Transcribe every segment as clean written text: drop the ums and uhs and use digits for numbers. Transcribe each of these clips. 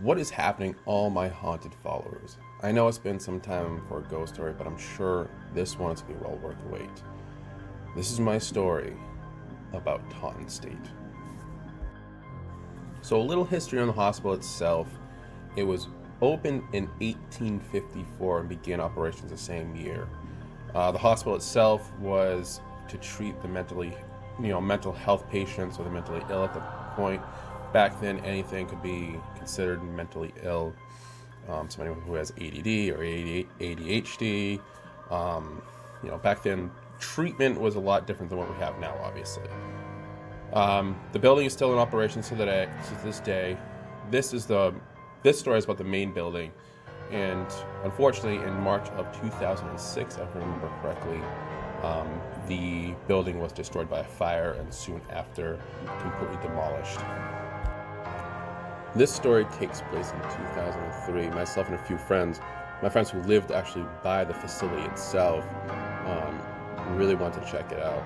What is happening, all my haunted followers? I know it's been some time for a ghost story, but I'm sure this one is going to be well worth the wait. This is my story about Taunton State. So a little history on the hospital itself. It was opened in 1854 and began operations the same year. The hospital itself was to treat the mental health patients or the mentally ill at the point. Back then, anything could be considered mentally ill. Somebody who has ADD or ADHD. Back then, treatment was a lot different than what we have now, obviously. The building is still in operation to this day. This story is about the main building, and unfortunately, in March of 2006, if I remember correctly, the building was destroyed by a fire and soon after completely demolished. This story takes place in 2003. Myself and a few friends, my friends who lived actually by the facility itself, really wanted to check it out.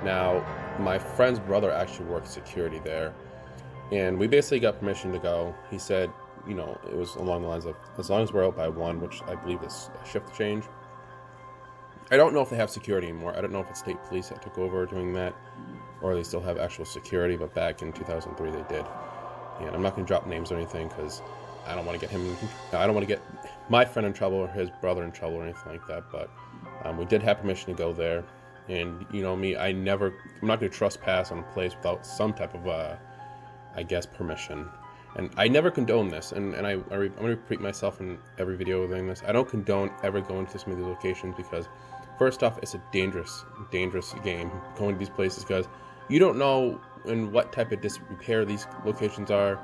Now, my friend's brother actually worked security there, and we basically got permission to go. He said, it was along the lines of, as long as we're out by 1, which I believe is a shift change. I don't know if they have security anymore. I don't know if it's state police that took over doing that, or they still have actual security, but back in 2003 they did. And I'm not going to drop names or anything because I don't want to get my friend in trouble or his brother in trouble or anything like that. But we did have permission to go there. And me, I'm not going to trespass on a place without some type of, permission. And I never condone this. And I'm going to repeat myself in every video doing this. I don't condone ever going to some of these locations because, first off, it's a dangerous game going to these places because you don't know in what type of disrepair these locations are.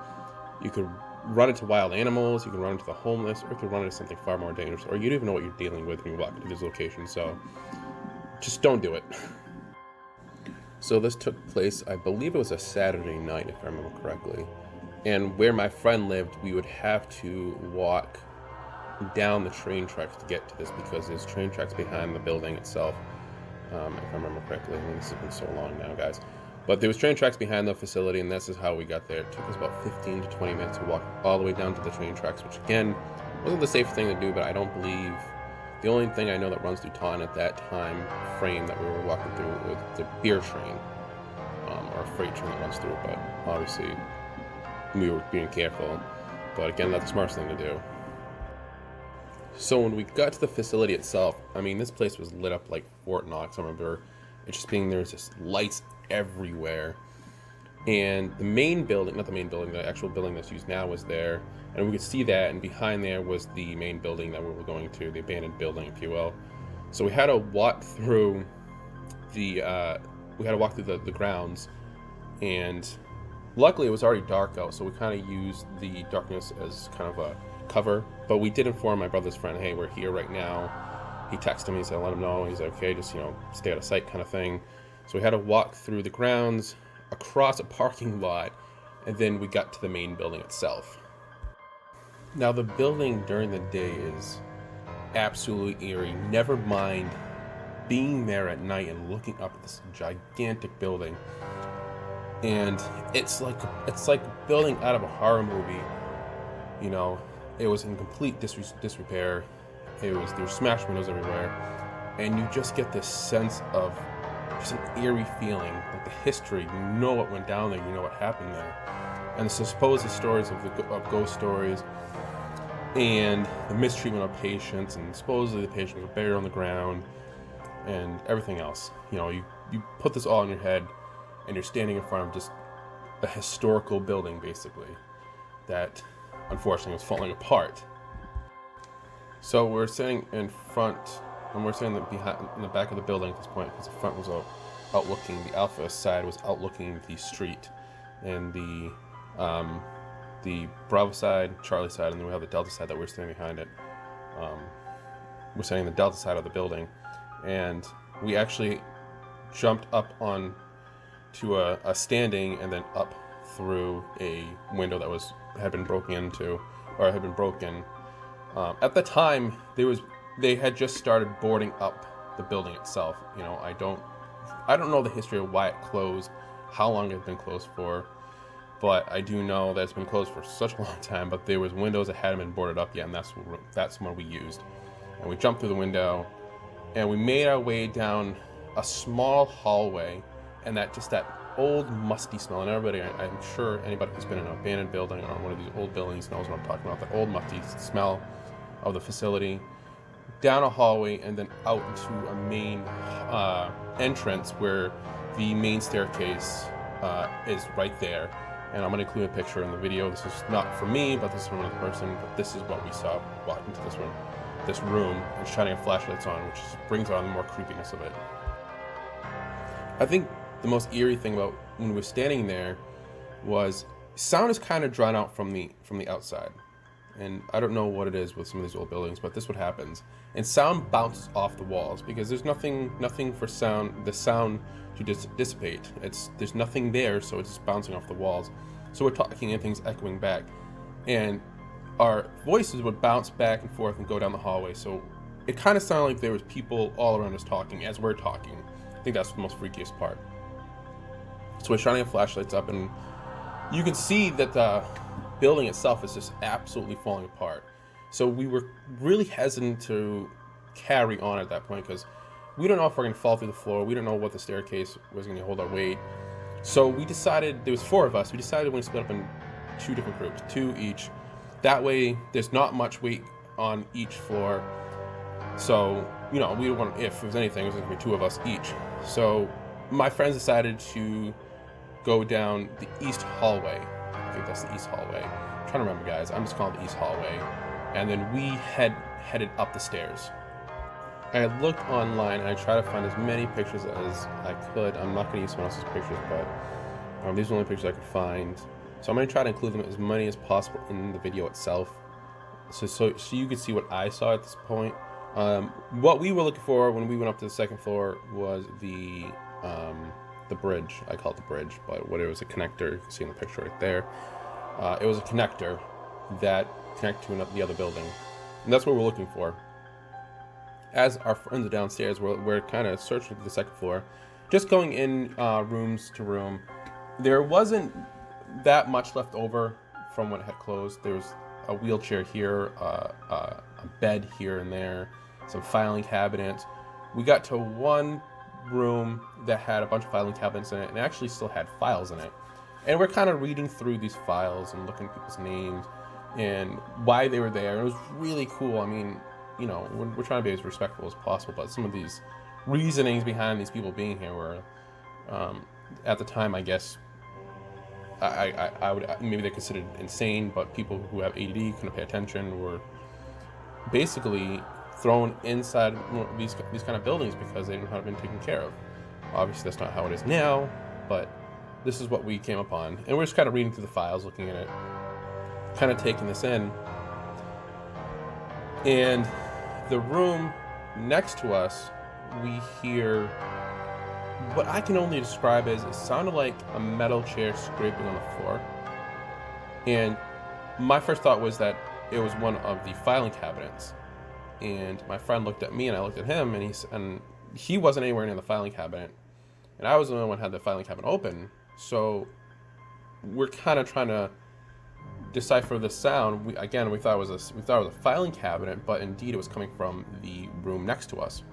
You could run into wild animals, you can run into the homeless, or you could run into something far more dangerous, or you don't even know what you're dealing with when you walk into these locations. So just don't do it. So this took place, I believe it was a Saturday night, if I remember correctly. And where my friend lived, we would have to walk down the train tracks to get to this because there's train tracks behind the building itself, if I remember correctly. This has been so long now, guys. But there was train tracks behind the facility, and this is how we got there. It took us about 15 to 20 minutes to walk all the way down to the train tracks, which again, wasn't the safe thing to do, but I don't believe... The only thing I know that runs through Taunton at that time frame that we were walking through was the beer train, or a freight train that runs through, but obviously we were being careful. But again, that's the smartest thing to do. So when we got to the facility itself, this place was lit up like Fort Knox. I remember it just being there was just lights everywhere. And the main building, not the main building, the actual building that's used now was there. And we could see that, and behind there was the main building that we were going to, the abandoned building, if you will. So we had to walk through the grounds, and luckily it was already dark out, so we kind of used the darkness as kind of a cover. But we did inform my brother's friend, hey, we're here right now. He texted me, he said, let him know. He's like, okay, just, stay out of sight kind of thing. So we had to walk through the grounds, across a parking lot, and then we got to the main building itself. Now, the building during the day is absolutely eerie. Never mind being there at night and looking up at this gigantic building. And it's like a building out of a horror movie. It was in complete disrepair. There were smashed windows everywhere, and you just get this sense of just an eerie feeling, like the history. You know what went down there. You know what happened there, and the supposed stories of ghost stories, and the mistreatment of patients, and supposedly the patients were buried on the ground, and everything else. You put this all in your head, and you're standing in front of just a historical building, basically, that unfortunately was falling apart. So we're sitting in front, and we're sitting in the back of the building at this point, because the front was outlooking, the Alpha side was outlooking the street, and the Bravo side, Charlie side, and then we have the Delta side that we're standing behind it. We're sitting in the Delta side of the building, and we actually jumped up on to a standing and then up through a window that had been broken. At the time, they had just started boarding up the building itself. I don't know the history of why it closed, how long it had been closed for, but I do know that it's been closed for such a long time. But there was windows that hadn't been boarded up yet, and that's what we used. And we jumped through the window, and we made our way down a small hallway, and that old musty smell. And I'm sure anybody who's been in an abandoned building or one of these old buildings knows what I'm talking about. That old musty smell of the facility. Down a hallway and then out into a main entrance where the main staircase is right there. And I'm going to include a picture in the video. This is not for me, but this is from another person. But this is what we saw walking into this room and shining flashlights on, which brings on the more creepiness of it. I think the most eerie thing about when we were standing there was sound is kind of drawn out from the outside. And I don't know what it is with some of these old buildings, but this is what happens. And sound bounces off the walls because there's nothing for the sound to dissipate. There's nothing there, so it's just bouncing off the walls. So we're talking and things echoing back. And our voices would bounce back and forth and go down the hallway. So it kind of sounded like there was people all around us talking as we're talking. I think that's the most freakiest part. So we're shining our flashlights up, and you can see that the building itself is just absolutely falling apart. So we were really hesitant to carry on at that point because we don't know if we're going to fall through the floor. We don't know what the staircase was going to hold our weight. So we decided, there was 4 of us, we decided we're going to split up in 2 different groups, 2 each. That way there's not much weight on each floor. So, we don't want, if it was anything, it was going to be 2 of us each. So my friends decided to go down the east hallway. I think that's the east hallway. I'm trying to remember, guys. I'm just calling it the east hallway. And then we headed up the stairs. I looked online and I tried to find as many pictures as I could. I'm not going to use someone else's pictures, but these are the only pictures I could find. So I'm going to try to include them as many as possible in the video itself, so you can see what I saw at this point. What we were looking for when we went up to the second floor was the bridge. I call it the bridge, but what it was, a connector. You can see in the picture right there. It was a connector that connected to the other building, and that's what we're looking for. As our friends are downstairs, we're kind of searching for the second floor, just going in rooms to room. There wasn't that much left over from when it had closed. There was a wheelchair here, a bed here and there, some filing cabinets. We got to one room that had a bunch of filing cabinets in it and actually still had files in it. And we're kind of reading through these files and looking at people's names and why they were there. It was really cool. I mean, we're trying to be as respectful as possible, but some of these reasonings behind these people being here were, at the time, I guess, I would, maybe they're considered insane, but people who have ADD, couldn't pay attention, were basically thrown inside these kind of buildings because they didn't know how to be taken care of. Obviously, that's not how it is now, but this is what we came upon. And we're just kind of reading through the files, looking at it, kind of taking this in. And the room next to us, we hear what I can only describe as, it sounded like a metal chair scraping on the floor. And my first thought was that it was one of the filing cabinets. And my friend looked at me and I looked at him, and he wasn't anywhere near the filing cabinet. And I was the only one who had the filing cabinet open. So we're kind of trying to decipher the sound. We thought it was a filing cabinet, but indeed it was coming from the room next to us.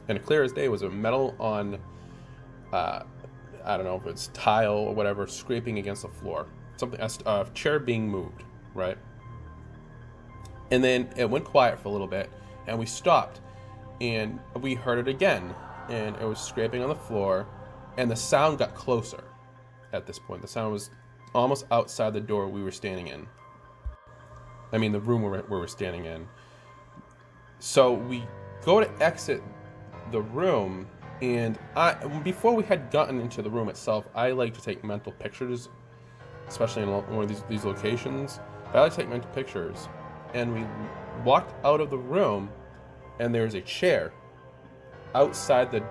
And clear as day, was a metal on, I don't know if it's tile or whatever, scraping against the floor. A chair being moved, right? And then it went quiet for a little bit, and we stopped, and we heard it again, and it was scraping on the floor, and the sound got closer at this point. The sound was almost outside the door we were standing in. I mean, the room where we're standing in. So we go to exit the room, and before we had gotten into the room itself, I like to take mental pictures, especially in one of these locations. But I like to take mental pictures. And we walked out of the room, and there's a chair outside the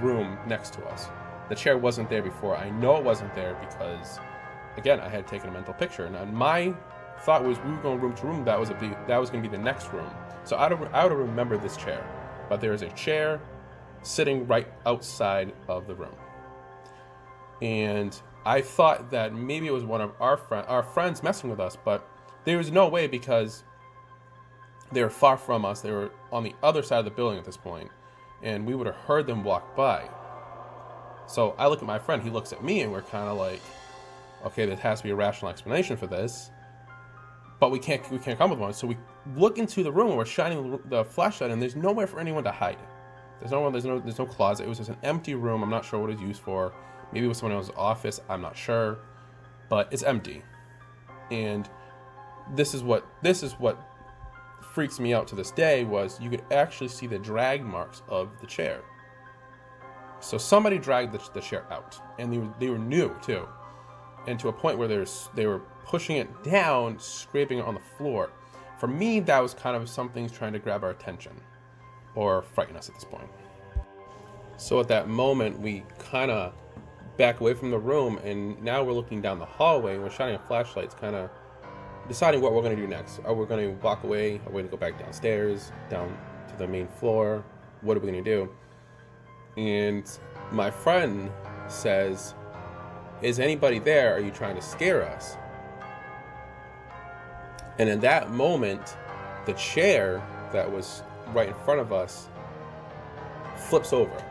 room next to us. The chair wasn't there before. I know it wasn't there because, again, I had taken a mental picture. And my thought was we were going room to room. That was going to be the next room. So I would have remembered this chair. But there is a chair sitting right outside of the room. And I thought that maybe it was one of our friends messing with us, but there was no way, because they were far from us. They were on the other side of the building at this point, and we would have heard them walk by. So I look at my friend, he looks at me, and we're kind of like, okay, there has to be a rational explanation for this, but we can't come with one. So we look into the room, and we're shining the flashlight, and there's nowhere for anyone to hide. There's no closet. It was just an empty room. I'm not sure what it was used for. Maybe it was someone else's office. I'm not sure, but it's empty. And this is what freaks me out to this day, was you could actually see the drag marks of the chair. So somebody dragged the chair out, and they were new too, and to a point where they were pushing it down, scraping it on the floor. For me, that was kind of something's trying to grab our attention or frighten us at this point. So at that moment, we kind of back away from the room, and now we're looking down the hallway, and we're shining our flashlights, kind of deciding what we're going to do next. Are we going to walk away? Are we going to go back downstairs, down to the main floor? What are we going to do? And my friend says, is anybody there? Are you trying to scare us? And in that moment, the chair that was right in front of us flips over.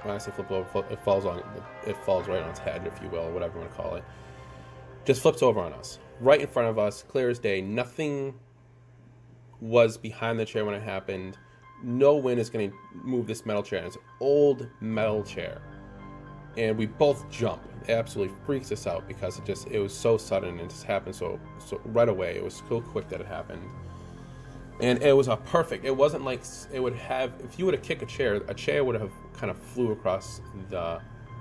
When I say flip over, it falls right on its head, if you will, or whatever you want to call it. Just flips over on us, right in front of us, clear as day. Nothing was behind the chair when it happened. No wind is going to move this metal chair. And it's an old metal chair, and we both jump. It absolutely freaks us out, because it was so sudden, and it just happened so right away. It was so quick that it happened, and it was a perfect. It wasn't like it would have, if you were to kick a chair would have kind of flew across the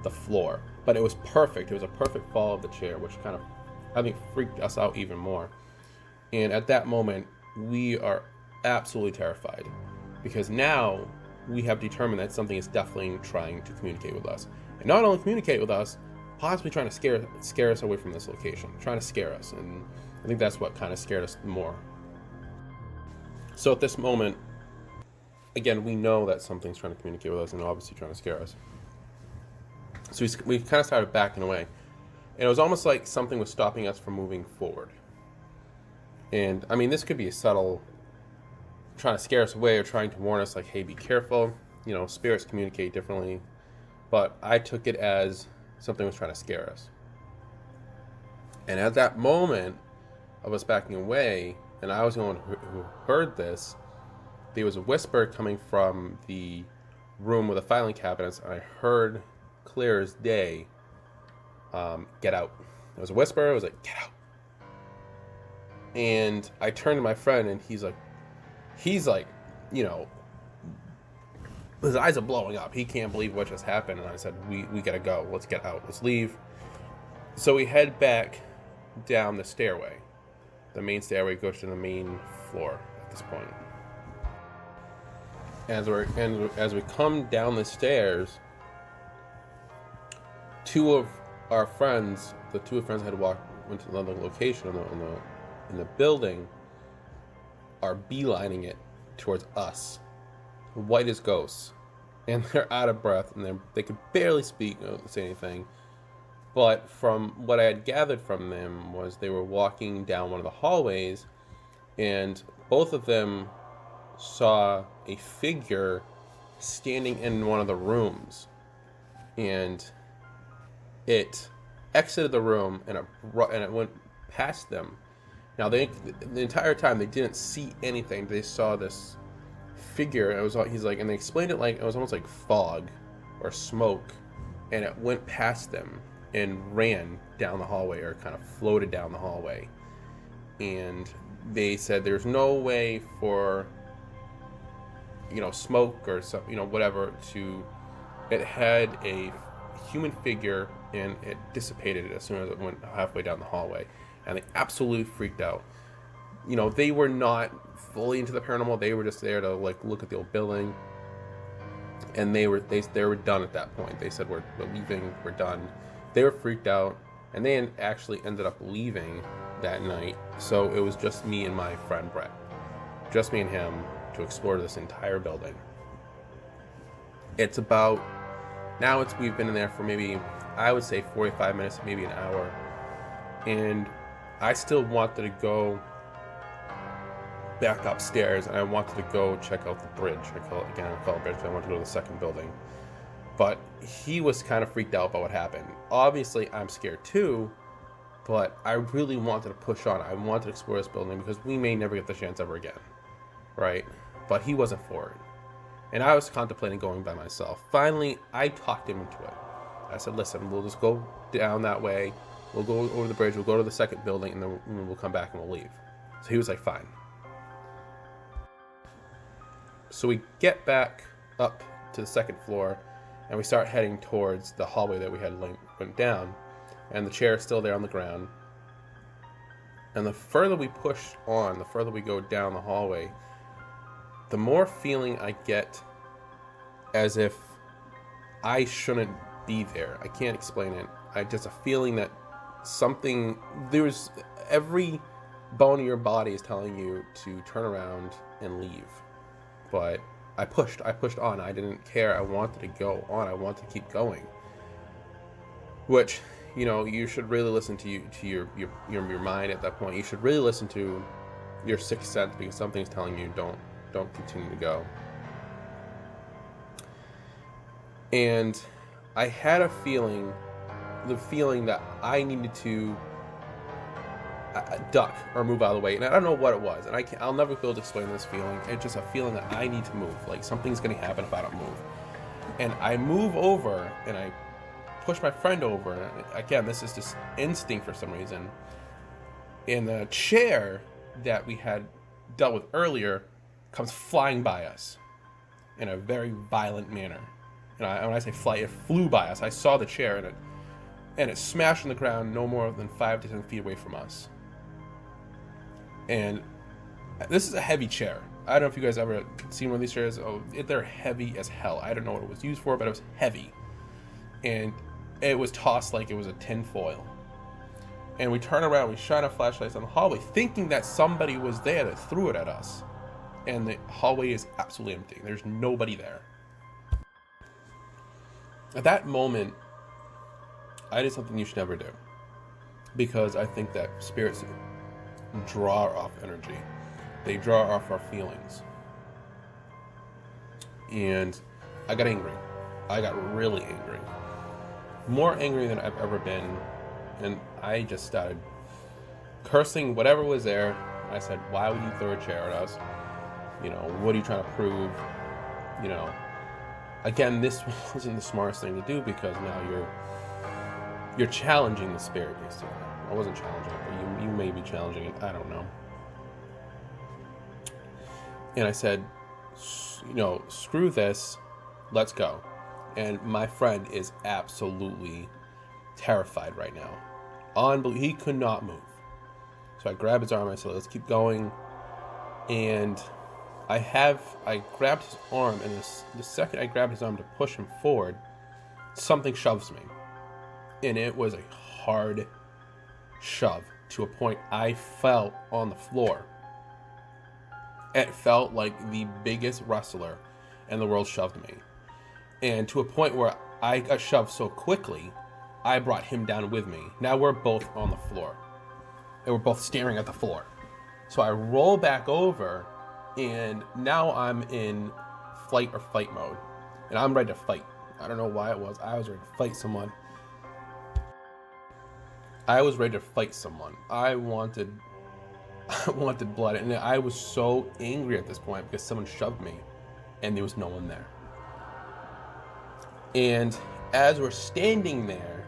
floor. But it was perfect. It was a perfect fall of the chair, which kind of, I think, freaked us out even more. And at that moment, we are absolutely terrified, because now we have determined that something is definitely trying to communicate with us. And not only communicate with us, possibly trying to scare us away from this location, trying to scare us. And I think that's what kind of scared us more. So at this moment, again, we know that something's trying to communicate with us, and obviously trying to scare us. So we kind of started backing away. And it was almost like something was stopping us from moving forward. And I mean, this could be a subtle, trying to scare us away, or trying to warn us, like, hey, be careful. You know, spirits communicate differently. But I took it as something was trying to scare us. And at that moment of us backing away, and I was the one who heard this, there was a whisper coming from the room with the filing cabinets, and I heard clear as day, get out. It was a whisper. It was like, get out. And I turned to my friend, and he's like, you know, his eyes are blowing up. He can't believe what just happened. And I said, we gotta go. Let's get out. Let's leave. So we head back down the stairway. The main stairway goes to the main floor at this point. As we come down the stairs, two of our friends, went to another location in the building, are beelining it towards us, white as ghosts, and they're out of breath, and they could barely speak or say anything. But from what I had gathered from them was they were walking down one of the hallways, and both of them saw a figure standing in one of the rooms, and it exited the room, and it went past them. Now, the entire time they didn't see anything. They saw this figure. And they explained it like it was almost like fog or smoke, and it went past them and ran down the hallway, or kind of floated down the hallway. And they said there's no way for, you know, smoke or some, you know, whatever to. It had a human figure, and it dissipated as soon as it went halfway down the hallway. And they absolutely freaked out. You know, they were not fully into the paranormal. They were just there to like look at the old building. And they were done at that point. They said, we're leaving, we're done. They were freaked out, and they actually ended up leaving that night. So it was just me and my friend Brett, just me and him, to explore this entire building. We've been in there for maybe, I would say 45 minutes, maybe an hour. And I still wanted to go back upstairs, and I wanted to go check out the bridge. I call it bridge. I wanted to go to the second building. But he was kind of freaked out about what happened. Obviously, I'm scared too, but I really wanted to push on. I wanted to explore this building because we may never get the chance ever again, right? But he wasn't for it. And I was contemplating going by myself. Finally, I talked him into it. I said, listen, we'll just go down that way. We'll go over the bridge. We'll go to the second building, and then we'll come back and we'll leave. So he was like, fine. So we get back up to the second floor, and we start heading towards the hallway that we had went down. And the chair is still there on the ground. And the further we push on, the further we go down the hallway, the more feeling I get as if I shouldn't be there. I can't explain it. I just a feeling that every bone in your body is telling you to turn around and leave. But I pushed on. I didn't care. I wanted to go on. I wanted to keep going. Which, you should really listen to your mind at that point. You should really listen to your sixth sense, because something's telling you don't continue to go. And I had the feeling that I needed to duck or move out of the way, and I don't know what it was, and I'll never be able to explain this feeling. It's just a feeling that I need to move, like something's going to happen if I don't move. And I move over, and I push my friend over, and again, this is just instinct for some reason. And the chair that we had dealt with earlier comes flying by us in a very violent manner. And when I say fly, it flew by us. I saw the chair, and it smashed on the ground no more than 5 to 10 feet away from us. And this is a heavy chair. I don't know if you guys ever seen one of these chairs. They're heavy as hell. I don't know what it was used for, but it was heavy. And it was tossed like it was a tin foil. And we turn around, we shine our flashlights on the hallway, thinking that somebody was there that threw it at us. And the hallway is absolutely empty. There's nobody there. At that moment, I did something you should never do. Because I think that spirits draw off energy. They draw off our feelings. And I got angry. I got really angry. More angry than I've ever been. And I just started cursing whatever was there. I said, why would you throw a chair at us? What are you trying to prove? Again, this wasn't the smartest thing to do, because now you're challenging the spirit, basically. I wasn't challenging it, but you may be challenging it. I don't know. And I said, screw this. Let's go. And my friend is absolutely terrified right now. He could not move. So I grabbed his arm. I said, let's keep going. And I grabbed his arm, and the second I grabbed his arm to push him forward, something shoves me. And it was a hard shove to a point I fell on the floor. It felt like the biggest wrestler in the world shoved me. And to a point where I got shoved so quickly, I brought him down with me. Now we're both on the floor. And we're both staring at the floor. So I roll back over, and now I'm in flight or fight mode. And I'm ready to fight. I don't know why it was. I was ready to fight someone. I wanted blood. And I was so angry at this point because someone shoved me and there was no one there. And as we're standing there,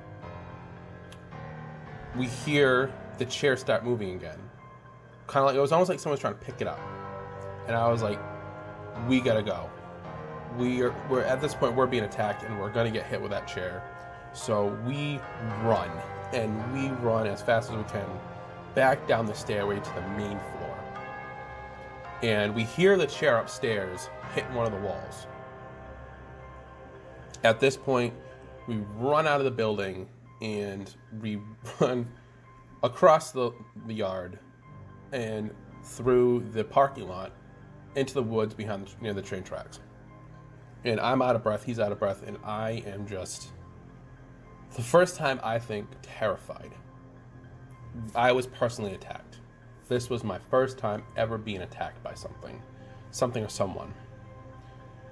we hear the chair start moving again. Kind of like, it was almost like someone's trying to pick it up. And I was like, we gotta go. We're at this point, we're being attacked and we're gonna get hit with that chair. So we run, and we run as fast as we can back down the stairway to the main floor. And we hear the chair upstairs hit one of the walls. At this point, we run out of the building and we run across the yard and through the parking lot into the woods near the train tracks. And I'm out of breath, he's out of breath, and I am just The first time, I think, terrified. I was personally attacked. This was my first time ever being attacked by something or someone.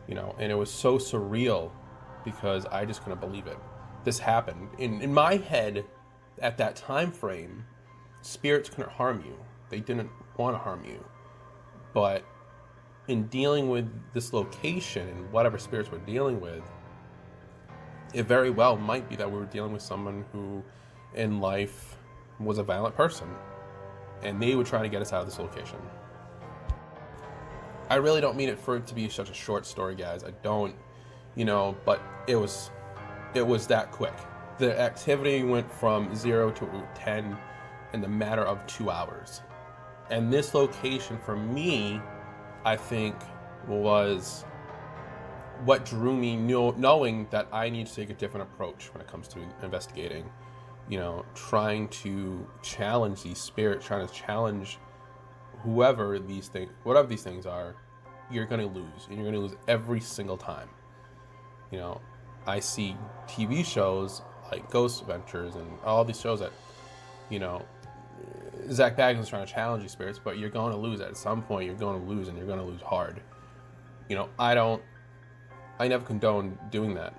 And it was so surreal because I just couldn't believe it. This happened. In my head, at that time frame, spirits couldn't harm you. They didn't want to harm you. But in dealing with this location and whatever spirits we're dealing with, it very well might be that we were dealing with someone who in life was a violent person, and they were trying to get us out of this location. I really don't mean it for it to be such a short story, guys. I don't, but it was that quick. The activity went from 0 to 10 in the matter of 2 hours. And this location for me, I think, was what drew me, knowing that I need to take a different approach when it comes to investigating. Trying to challenge these spirits, trying to challenge whatever these things are. You're going to lose, and you're going to lose every single time. I see TV shows like Ghost Adventures and all these shows that, Zach Bagans is trying to challenge these spirits, but you're going to lose at some point. You're going to lose, and you're going to lose hard. I never condone doing that.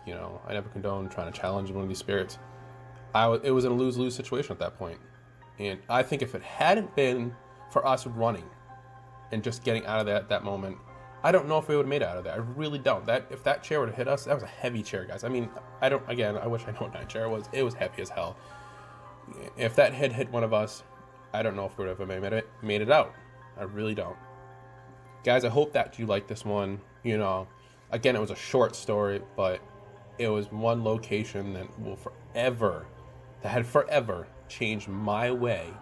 I never condone trying to challenge one of these spirits. It was in a lose-lose situation at that point. And I think if it hadn't been for us running and just getting out of that moment, I don't know if we would have made it out of that. I really don't. If that chair would have hit us, that was a heavy chair, guys. I mean, I wish I know what kind of chair it was. It was heavy as hell. If that had hit one of us, I don't know if we would have made it out. I really don't. Guys, I hope that you like this one. Again, it was a short story, but it was one location that had forever changed my way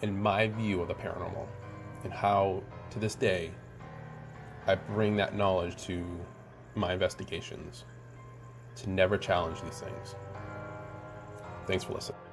and my view of the paranormal, and how to this day I bring that knowledge to my investigations, to never challenge these things. Thanks for listening.